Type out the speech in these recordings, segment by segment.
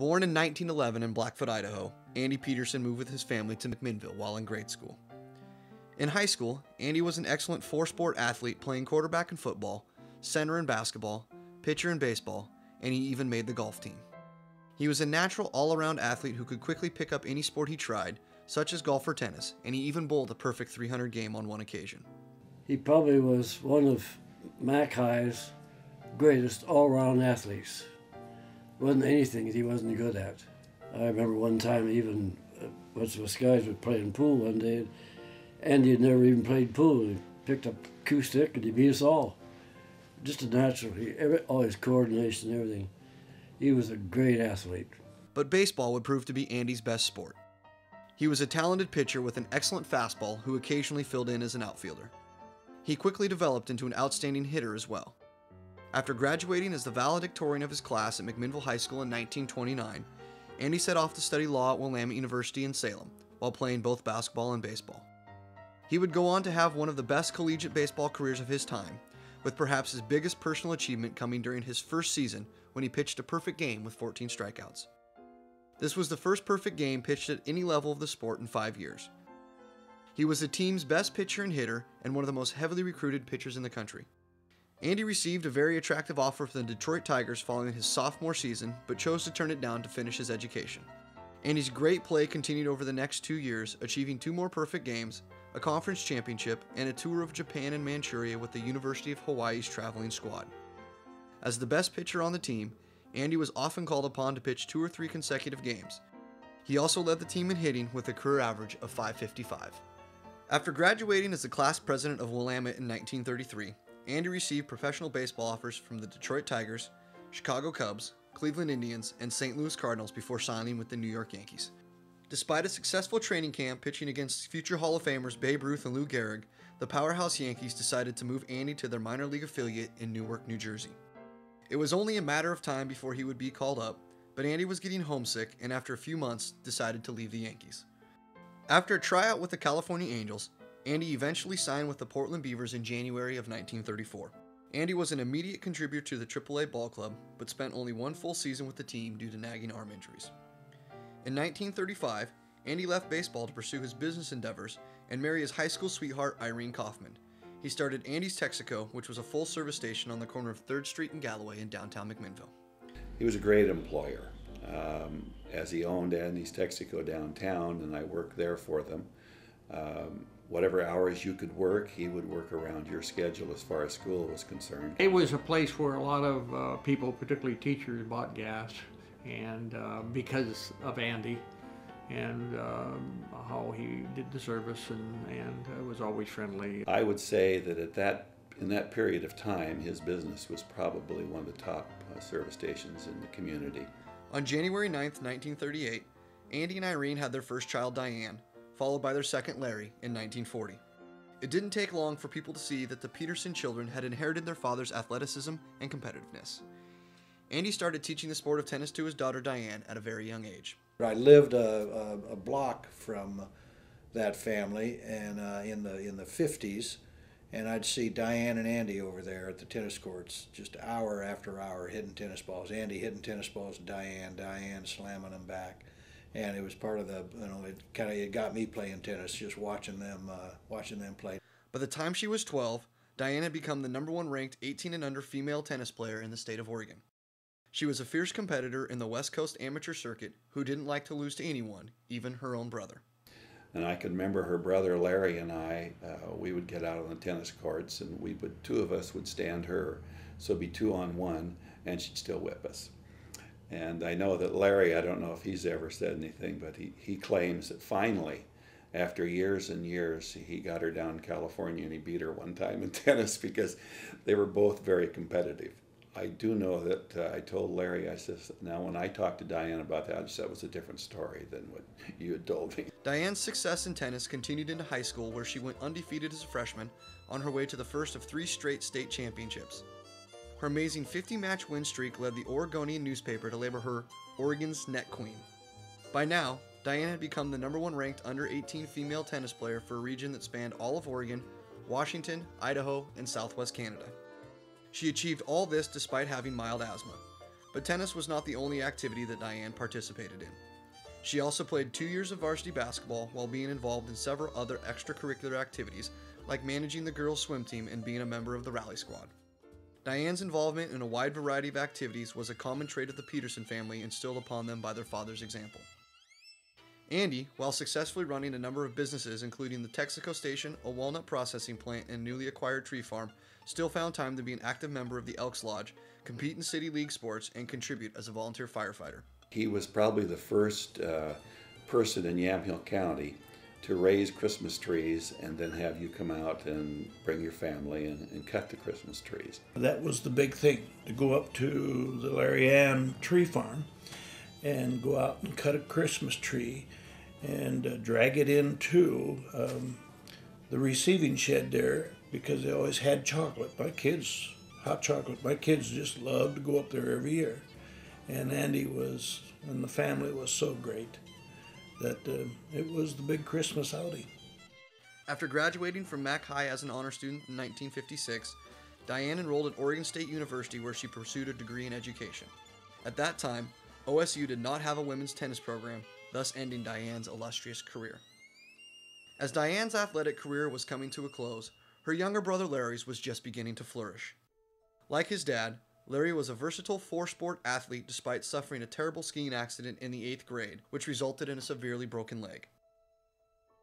Born in 1911 in Blackfoot, Idaho, Andy Petersen moved with his family to McMinnville while in grade school. In high school, Andy was an excellent four-sport athlete playing quarterback in football, center in basketball, pitcher in baseball, and he even made the golf team. He was a natural all-around athlete who could quickly pick up any sport he tried, such as golf or tennis, and he even bowled a perfect 300 game on one occasion. He probably was one of Mac High's greatest all-around athletes. Wasn't anything that he wasn't good at. I remember one time even, a bunch of us guys were playing pool one day, and he had never even played pool. He picked up a cue stick and he beat us all. Just a natural, all his coordination and everything. He was a great athlete. But baseball would prove to be Andy's best sport. He was a talented pitcher with an excellent fastball who occasionally filled in as an outfielder. He quickly developed into an outstanding hitter as well. After graduating as the valedictorian of his class at McMinnville High School in 1929, Andy set off to study law at Willamette University in Salem, while playing both basketball and baseball. He would go on to have one of the best collegiate baseball careers of his time, with perhaps his biggest personal achievement coming during his first season when he pitched a perfect game with 14 strikeouts. This was the first perfect game pitched at any level of the sport in 5 years. He was the team's best pitcher and hitter and one of the most heavily recruited pitchers in the country. Andy received a very attractive offer from the Detroit Tigers following his sophomore season, but chose to turn it down to finish his education. Andy's great play continued over the next 2 years, achieving 2 more perfect games, a conference championship, and a tour of Japan and Manchuria with the University of Hawaii's traveling squad. As the best pitcher on the team, Andy was often called upon to pitch 2 or 3 consecutive games. He also led the team in hitting with a career average of .555. After graduating as the class president of Willamette in 1933, Andy received professional baseball offers from the Detroit Tigers, Chicago Cubs, Cleveland Indians, and St. Louis Cardinals before signing with the New York Yankees. Despite a successful training camp pitching against future Hall of Famers Babe Ruth and Lou Gehrig, the powerhouse Yankees decided to move Andy to their minor league affiliate in Newark, New Jersey. It was only a matter of time before he would be called up, but Andy was getting homesick and after a few months decided to leave the Yankees. After a tryout with the California Angels, Andy eventually signed with the Portland Beavers in January of 1934. Andy was an immediate contributor to the AAA ball club, but spent only 1 full season with the team due to nagging arm injuries. In 1935, Andy left baseball to pursue his business endeavors and marry his high school sweetheart Irene Kaufman. He started Andy's Texaco, which was a full-service station on the corner of 3rd Street and Galloway in downtown McMinnville. He was a great employer, as he owned Andy's Texaco downtown, and I worked there for them. Whatever hours you could work, he would work around your schedule as far as school was concerned. It was a place where a lot of people, particularly teachers, bought gas, and because of Andy and how he did the service and was always friendly. I would say that in that period of time, his business was probably one of the top service stations in the community. On January 9th, 1938, Andy and Irene had their first child, Diane, followed by their second, Larry, in 1940. It didn't take long for people to see that the Petersen children had inherited their father's athleticism and competitiveness. Andy started teaching the sport of tennis to his daughter, Diane, at a very young age. I lived a block from that family, and in the 50s, and I'd see Diane and Andy over there at the tennis courts, just hour after hour hitting tennis balls. Andy hitting tennis balls to Diane slamming them back. And it was part of the, it got me playing tennis, just watching them play. By the time she was 12, Diane had become the #1 ranked 18 and under female tennis player in the state of Oregon. She was a fierce competitor in the West Coast amateur circuit who didn't like to lose to anyone, even her own brother. And I can remember her brother Larry and I, we would get out on the tennis courts, and 2 of us would stand her, so it'd be 2 on 1, and she'd still whip us. And I know that Larry, I don't know if he's ever said anything, but he claims that finally, after years and years, he got her down in California and he beat her one time in tennis because they were both very competitive. I do know that I told Larry, I said, now when I talked to Diane about that, I said that was a different story than what you had told me. Diane's success in tennis continued into high school, where she went undefeated as a freshman on her way to the first of 3 straight state championships. Her amazing 50-match win streak led the Oregonian newspaper to label her Oregon's Net Queen. By now, Diane had become the #1 ranked under-18 female tennis player for a region that spanned all of Oregon, Washington, Idaho, and southwest Canada. She achieved all this despite having mild asthma. But tennis was not the only activity that Diane participated in. She also played 2 years of varsity basketball while being involved in several other extracurricular activities like managing the girls' swim team and being a member of the rally squad. Diane's involvement in a wide variety of activities was a common trait of the Petersen family instilled upon them by their father's example. Andy, while successfully running a number of businesses including the Texaco Station, a walnut processing plant, and newly acquired tree farm, still found time to be an active member of the Elks Lodge, compete in city league sports, and contribute as a volunteer firefighter. He was probably the first person in Yamhill County to raise Christmas trees and then have you come out and bring your family and cut the Christmas trees. That was the big thing, to go up to the Larry Ann tree farm and go out and cut a Christmas tree and drag it into the receiving shed there, because they always had chocolate. My kids, hot chocolate, my kids just loved to go up there every year. And Andy and the family was so great that it was the big Christmas outing. After graduating from Mac High as an honor student in 1956, Diane enrolled at Oregon State University, where she pursued a degree in education. At that time, OSU did not have a women's tennis program, thus ending Diane's illustrious career. As Diane's athletic career was coming to a close, her younger brother Larry's was just beginning to flourish. Like his dad, Larry was a versatile four-sport athlete despite suffering a terrible skiing accident in the 8th grade, which resulted in a severely broken leg.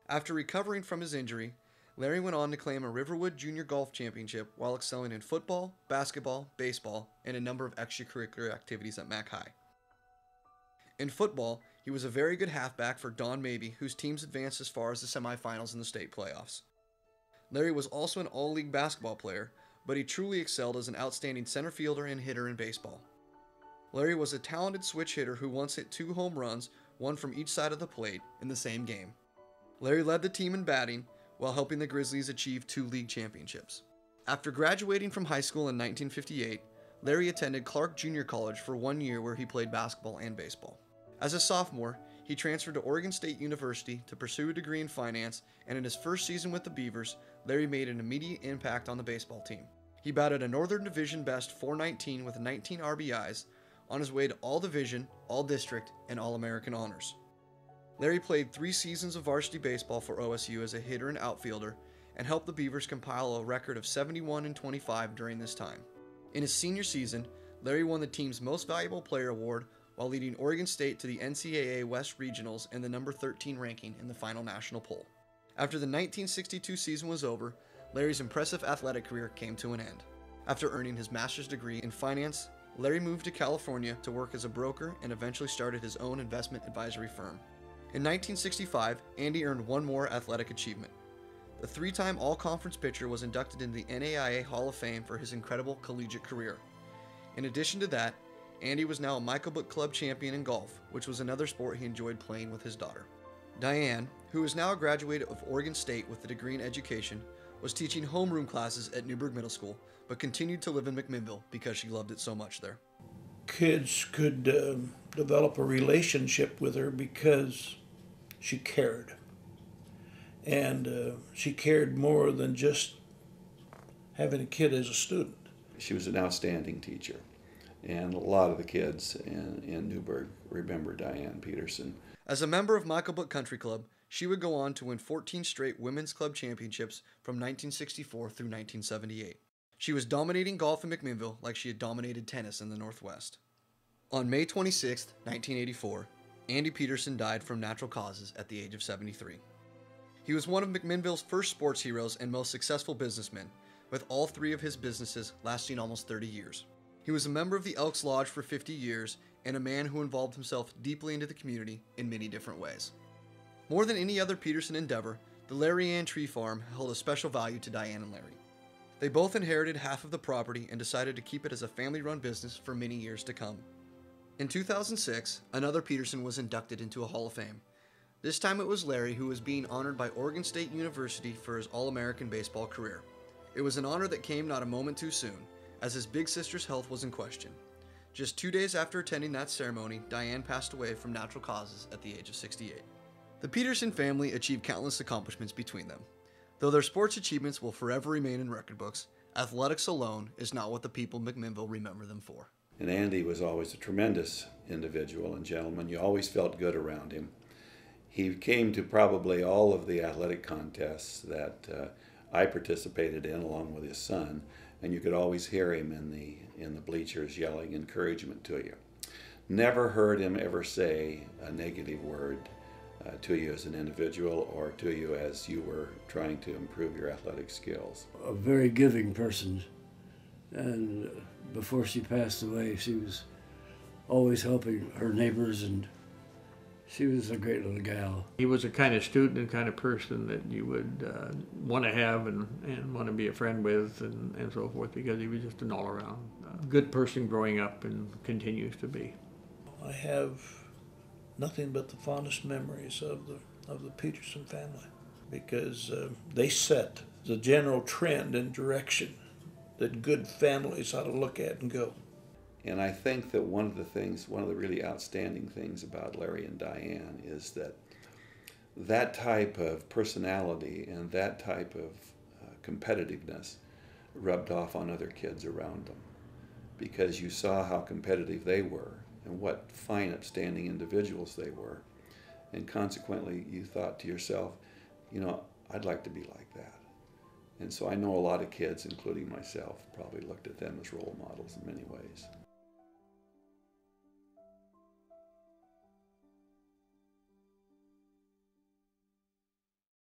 After recovering from his injury, Larry went on to claim a Riverwood Junior Golf Championship while excelling in football, basketball, baseball, and a number of extracurricular activities at Mac High. In football, he was a very good halfback for Don Mabee, whose teams advanced as far as the semifinals in the state playoffs. Larry was also an all-league basketball player, but he truly excelled as an outstanding center fielder and hitter in baseball. Larry was a talented switch hitter who once hit 2 home runs, one from each side of the plate, in the same game. Larry led the team in batting, while helping the Grizzlies achieve 2 league championships. After graduating from high school in 1958, Larry attended Clark Junior College for 1 year, where he played basketball and baseball. As a sophomore, he transferred to Oregon State University to pursue a degree in finance, and in his first season with the Beavers, Larry made an immediate impact on the baseball team. He batted a Northern Division best .419 with 19 RBIs, on his way to All-Division, All-District, and All-American honors. Larry played 3 seasons of varsity baseball for OSU as a hitter and outfielder, and helped the Beavers compile a record of 71-25 during this time. In his senior season, Larry won the team's Most Valuable Player award while leading Oregon State to the NCAA West Regionals and the number 13 ranking in the final national poll. After the 1962 season was over, Larry's impressive athletic career came to an end. After earning his master's degree in finance, Larry moved to California to work as a broker and eventually started his own investment advisory firm. In 1965, Andy earned one more athletic achievement. The 3-time All-Conference pitcher was inducted into the NAIA Hall of Fame for his incredible collegiate career. In addition to that, Andy was now a Michael Book Club champion in golf, which was another sport he enjoyed playing with his daughter. Diane, who is now a graduate of Oregon State with a degree in education, was teaching homeroom classes at Newburgh Middle School, but continued to live in McMinnville because she loved it so much there. Kids could develop a relationship with her because she cared. And she cared more than just having a kid as a student. She was an outstanding teacher, and a lot of the kids in Newburgh remember Diane Petersen. As a member of Michael Book Country Club, she would go on to win 14 straight women's club championships from 1964 through 1978. She was dominating golf in McMinnville like she had dominated tennis in the Northwest. On May 26, 1984, Andy Petersen died from natural causes at the age of 73. He was one of McMinnville's first sports heroes and most successful businessmen, with all 3 of his businesses lasting almost 30 years. He was a member of the Elks Lodge for 50 years and a man who involved himself deeply into the community in many different ways. More than any other Petersen endeavor, the Larry Ann Tree Farm held a special value to Diane and Larry. They both inherited half of the property and decided to keep it as a family-run business for many years to come. In 2006, another Petersen was inducted into a Hall of Fame. This time it was Larry, who was being honored by Oregon State University for his All-American baseball career. It was an honor that came not a moment too soon, as his big sister's health was in question. Just 2 days after attending that ceremony, Diane passed away from natural causes at the age of 68. The Petersen family achieved countless accomplishments between them. Though their sports achievements will forever remain in record books, athletics alone is not what the people of McMinnville remember them for. And Andy was always a tremendous individual and gentleman. You always felt good around him. He came to probably all of the athletic contests that I participated in along with his son, and you could always hear him in the bleachers yelling encouragement to you. Never heard him ever say a negative word to you as an individual or to you as you were trying to improve your athletic skills. A very giving person, and before she passed away, she was always helping her neighbors, and she was a great little gal. He was a kind of student and kind of person that you would want to have and want to be a friend with and so forth, because he was just an all-around good person growing up and continues to be. I have nothing but the fondest memories of the Petersen family, because they set the general trend and direction that good families ought to look at and go. And I think that one of the really outstanding things about Larry and Diane is that type of personality and that type of competitiveness rubbed off on other kids around them, because you saw how competitive they were and what fine, upstanding individuals they were. And consequently, you thought to yourself, you know, I'd like to be like that. And so I know a lot of kids, including myself, probably looked at them as role models in many ways.